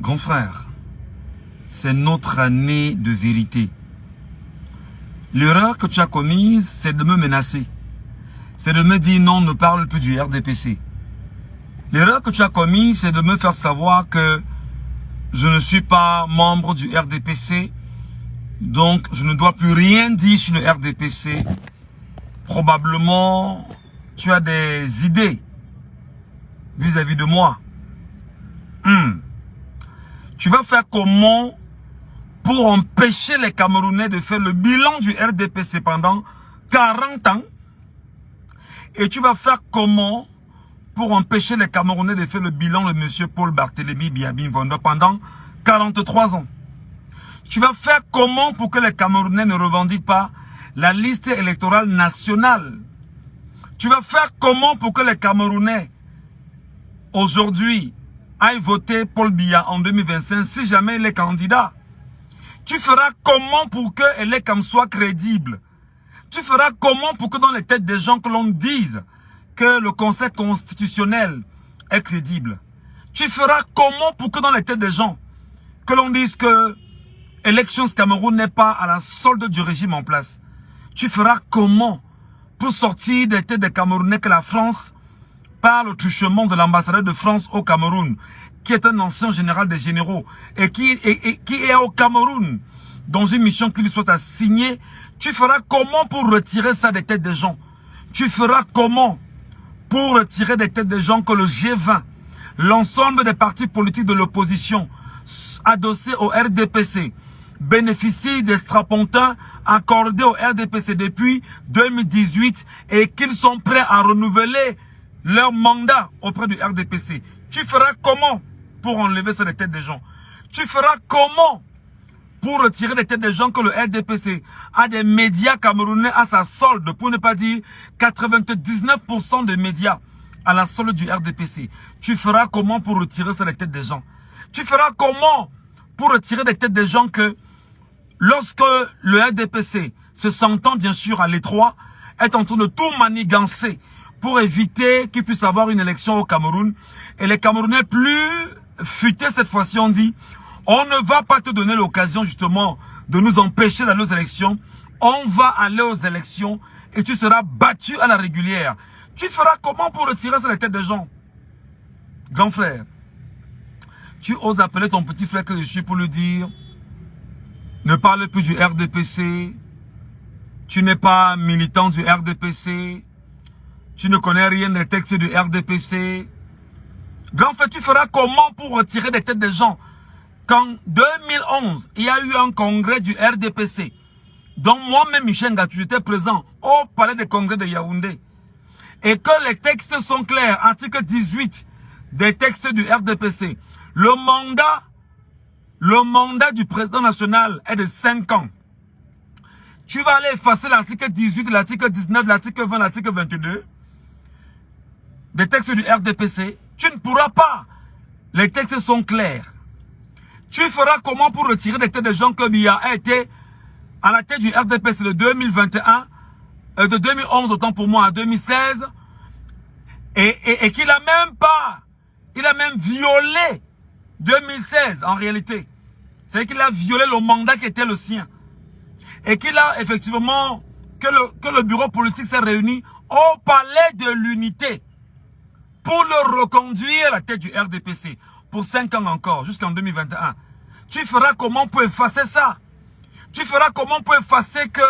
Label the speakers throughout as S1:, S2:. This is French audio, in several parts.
S1: Grand frère, c'est notre année de vérité. L'erreur que tu as commise, c'est de me menacer. C'est de me dire non, ne parle plus du RDPC. L'erreur que tu as commise, c'est de me faire savoir que je ne suis pas membre du RDPC. Donc, je ne dois plus rien dire sur le RDPC. Probablement, tu as des idées vis-à-vis de moi. Tu vas faire comment pour empêcher les Camerounais de faire le bilan du RDPC pendant 40 ans? Et tu vas faire comment pour empêcher les Camerounais de faire le bilan de M. Paul Barthélémy Biabin-Vonda pendant 43 ans? Tu vas faire comment pour que les Camerounais ne revendiquent pas la liste électorale nationale? Tu vas faire comment pour que les Camerounais, aujourd'hui, aillent voter Paul Biya en 2025 si jamais il est candidat? Tu feras comment pour que Elekam soit crédible? Tu feras comment pour que dans les têtes des gens que l'on dise que le Conseil constitutionnel est crédible? Tu feras comment pour que dans les têtes des gens que l'on dise que Elections Cameroun n'est pas à la solde du régime en place? Tu feras comment pour sortir des têtes des Camerounais que la France, par le truchement de l'ambassadeur de France au Cameroun, qui est un ancien général des généraux et qui est au Cameroun dans une mission qui lui soit assignée, tu feras comment pour retirer ça des têtes des gens? Tu feras comment pour retirer des têtes des gens que le G20, l'ensemble des partis politiques de l'opposition adossés au RDPC, bénéficient des strapontins accordés au RDPC depuis 2018 et qu'ils sont prêts à renouveler leur mandat auprès du RDPC? Tu feras comment pour enlever ça des têtes des gens? Tu feras comment pour retirer des têtes des gens que le RDPC a des médias camerounais à sa solde, pour ne pas dire 99% des médias à la solde du RDPC? Tu feras comment pour retirer ça des têtes des gens? Tu feras comment pour retirer des têtes des gens que lorsque le RDPC, se sentant bien sûr à l'étroit, est en train de tout manigancer pour éviter qu'il puisse avoir une élection au Cameroun, et les Camerounais plus futés cette fois-ci ont dit: on ne va pas te donner l'occasion justement de nous empêcher d'aller aux élections, on va aller aux élections et tu seras battu à la régulière. Tu feras comment pour retirer ça des têtes des gens? Grand frère, tu oses appeler ton petit frère que je suis pour lui dire: ne parle plus du RDPC, tu n'es pas militant du RDPC, tu ne connais rien des textes du RDPC. Grand frère, tu feras comment pour retirer des têtes des gens quand 2011, il y a eu un congrès du RDPC, dont moi-même, Michel Ngatou, j'étais présent au palais des congrès de Yaoundé, et que les textes sont clairs, article 18 des textes du RDPC, le mandat du président national est de 5 ans. Tu vas aller effacer l'article 18, l'article 19, l'article 20, l'article 22 des textes du RDPC. Tu ne pourras pas. Les textes sont clairs. Tu feras comment pour retirer des têtes de gens comme il a été à la tête du RDPC de 2021, de 2011 autant pour moi à 2016, et qu'il a même pas, il a même violé 2016 en réalité. C'est-à-dire qu'il a violé le mandat qui était le sien. Et qu'il a effectivement, que le bureau politique s'est réuni au palais de l'unité pour le reconduire à la tête du RDPC pour 5 ans encore, jusqu'en 2021. Tu feras comment pour effacer ça? Tu feras comment pour effacer que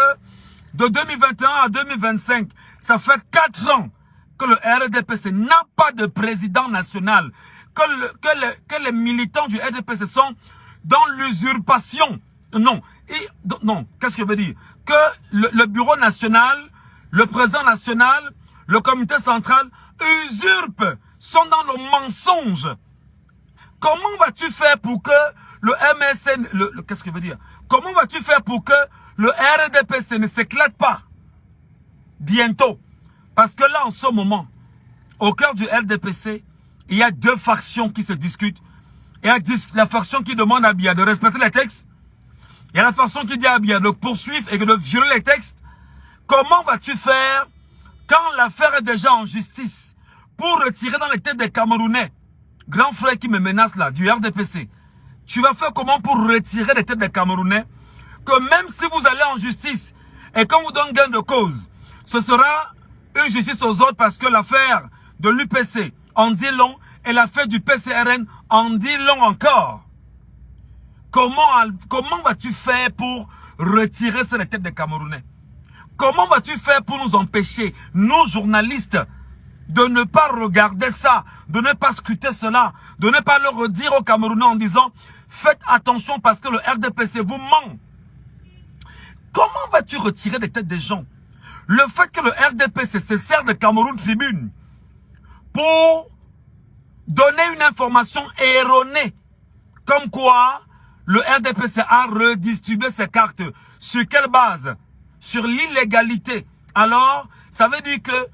S1: de 2021 à 2025, ça fait 4 ans que le RDPC n'a pas de président national, que les militants du RDPC sont dans l'usurpation. Non, qu'est-ce que je veux dire? Que le bureau national, le président national, le comité central usurpent, sont dans le mensonge. Comment vas-tu faire pour que le MSN, qu'est-ce que je veux dire? Comment vas-tu faire pour que le RDPC ne s'éclate pas bientôt? Parce que là, en ce moment, au cœur du RDPC, il y a 2 factions qui se discutent. Il y a la faction qui demande à Biya de respecter les textes. Il y a la faction qui dit à Biya de poursuivre et de violer les textes. Comment vas-tu faire quand l'affaire est déjà en justice pour retirer dans les têtes des Camerounais, grand frère qui me menace là, du RDPC, Tu vas faire comment pour retirer les têtes des Camerounais? Que même si vous allez en justice et qu'on vous donne gain de cause, ce sera une justice aux autres parce que l'affaire de l'UPC en dit long et l'affaire du PCRN en dit long encore. Comment vas-tu faire pour retirer sur les têtes des Camerounais? Comment vas-tu faire pour nous empêcher, nous journalistes, de ne pas regarder ça, de ne pas scruter cela, de ne pas le redire aux Camerounais en disant « Faites attention parce que le RDPC vous ment ». Comment vas-tu retirer les têtes des gens? Le fait que le RDPC se sert de Cameroun Tribune pour donner une information erronée, comme quoi le RDPC a redistribué ses cartes. Sur quelle base? Sur l'illégalité. Alors, ça veut dire que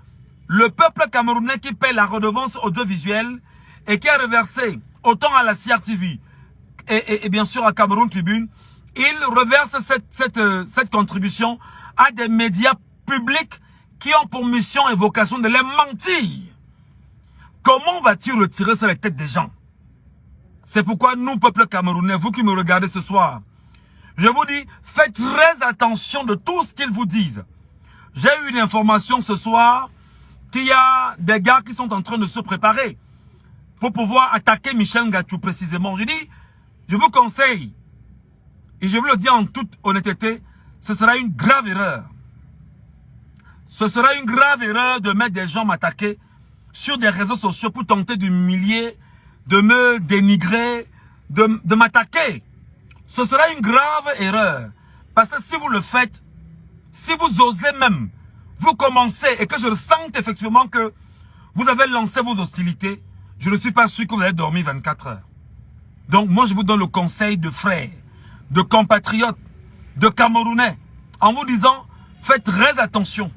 S1: le peuple camerounais qui paie la redevance audiovisuelle et qui a reversé autant à la CRTV et bien sûr à Cameroun Tribune, il reverse cette contribution à des médias publics qui ont pour mission et vocation de les mentir. Comment vas-tu retirer sur la tête des gens? C'est pourquoi nous, peuple camerounais, vous qui me regardez ce soir, je vous dis, faites très attention de tout ce qu'ils vous disent. J'ai eu une information ce soir qu'il y a des gars qui sont en train de se préparer pour pouvoir attaquer Michel Ngattou précisément. Je dis, je vous conseille, et je vous le dis en toute honnêteté, ce sera une grave erreur. Ce sera une grave erreur de mettre des gens m'attaquer sur des réseaux sociaux pour tenter d'humilier, de me dénigrer, de m'attaquer. Ce sera une grave erreur. Parce que si vous le faites, si vous osez même, vous commencez et que je le sente effectivement que vous avez lancé vos hostilités, je ne suis pas sûr que vous allez dormir 24 heures. Donc moi je vous donne le conseil de frères, de compatriotes, de Camerounais, en vous disant, faites très attention.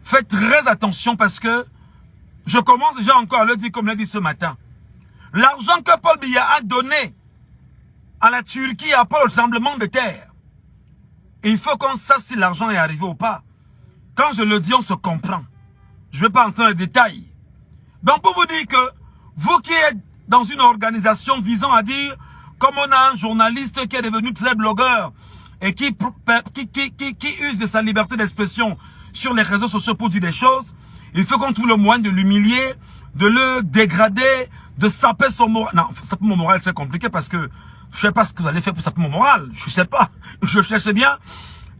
S1: Faites très attention parce que je commence déjà encore à le dire comme je l'ai dit ce matin. L'argent que Paul Biya a donné à la Turquie après le tremblement de terre, il faut qu'on sache si l'argent est arrivé ou pas. Quand je le dis, on se comprend. Je ne vais pas entrer dans les détails. Donc pour vous dire que vous qui êtes dans une organisation visant à dire, comme on a un journaliste qui est devenu très blogueur et qui use de sa liberté d'expression sur les réseaux sociaux pour dire des choses, il faut qu'on trouve le moyen de l'humilier, de le dégrader, de saper son moral. Non, saper mon moral, c'est compliqué parce que je sais pas ce que vous allez faire pour saper mon moral. Je sais pas. Je cherche bien.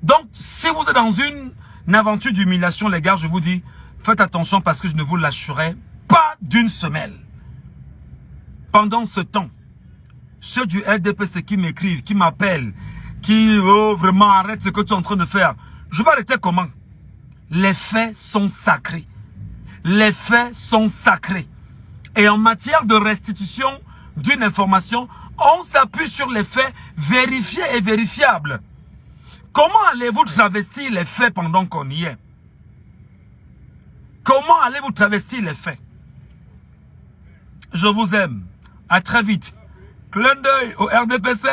S1: Donc, si vous êtes dans une aventure d'humiliation, les gars, je vous dis, faites attention parce que je ne vous lâcherai pas d'une semelle. Pendant ce temps, ceux du LDPC qui m'écrivent, qui m'appellent, qui, oh, vraiment, arrête ce que tu es en train de faire. Je vais arrêter comment? Les faits sont sacrés. Les faits sont sacrés. Et en matière de restitution d'une information, on s'appuie sur les faits vérifiés et vérifiables. Comment allez-vous travestir les faits pendant qu'on y est? Comment allez-vous travestir les faits? Je vous aime. À très vite. Clin d'œil au RDPC.